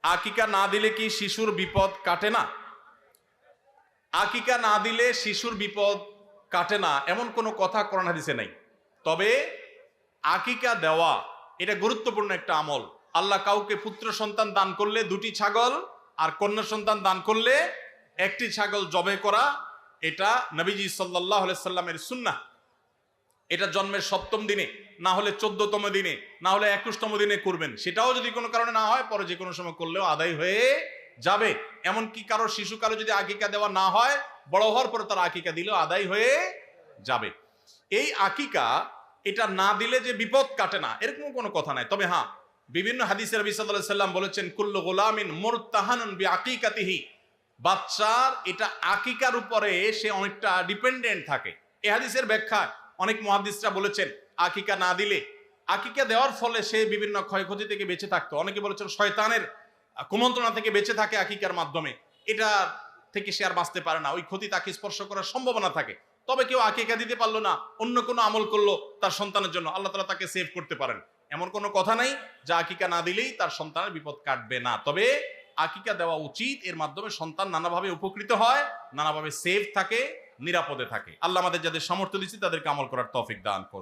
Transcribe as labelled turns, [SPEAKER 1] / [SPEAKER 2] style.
[SPEAKER 1] আকিকা না দিলে কি শিশুর বিপদ কাটে না? আকিকা না দিলে শিশুর বিপদ কাটে না এমন কোনো কথা কোরআন হাদিসে নাই। তবে আকিকা দেওয়া এটা গুরুত্বপূর্ণ একটা আমল। আল্লাহ কাউকে পুত্র সন্তান দান করলে 2টি ছাগল, আর কন্যা সন্তান দান করলে 1টি ছাগল জবে করা, এটা নবীজি সাল্লাল্লাহু আলাইহি সাল্লামের সুন্নাহ। এটা জন্মের 7ম দিনে, না হলে 14তম দিনে, না হলে 21তম দিনে করবেন। সেটাও যদি কোনো কারণে না হয়, পরে যে কোনো সময় করলেও আদায় হয়ে যাবে। এমনকি কারো শিশু কারো যদি আকিকা দেওয়া না হয়, বড় হওয়ার পরে তার আকিকা দিলেও আদায় হয়ে যাবে। এই আকিকা এটা না দিলে যে বিপদ কাটে না এরকম কোনো কথা নাই। তবে হ্যাঁ, বিভিন্ন হাদিসে নবী সাল্লাল্লাহু আলাইহি সাল্লাম বলেছেন, কুল্লু গুলামিন মুরতাহানুন বিআকিকাতিহি, বাচ্চার এটা আকিকার উপরে সে অনেকটা ডিপেন্ডেন্ট থাকে। এই হাদিসের ব্যাখ্যা অনেক মুহাদ্দিসরা বলেছেন, আকিকা না দিলে, আকিকা দেওয়ার ফলে সে বিভিন্ন ক্ষয়ক্ষতি থেকে বেঁচে থাকতো। অনেকে বলেছেন শয়তানের কুমন্ত্রণা থেকে বেঁচে থাকে আকিকার মাধ্যমে, এটা থেকে সে আর বাঁচতে পারে না, ওই ক্ষতি তাকে স্পর্শ করার সম্ভাবনা থাকে। তবে কেউ আকিকা দিতে পারলো না, অন্য কোনো আমল করলো তার সন্তানের জন্য, আল্লাহ তাআলা তাকে সেভ করতে পারেন। এমন কোনো কথা নাই যে আকিকা না দিলেই তার সন্তানের বিপদ কাটবে না। তবে আকিকা দেওয়া উচিত, এর মাধ্যমে সন্তান নানাভাবে উপকৃত হয়, নানাভাবে সেভ থাকে, নিরাপদে থাকে। আল্লাহ আমাদের যাদের সামর্থ্য দিচ্ছে তাদেরকে আমল করার তৌফিক দান করুন।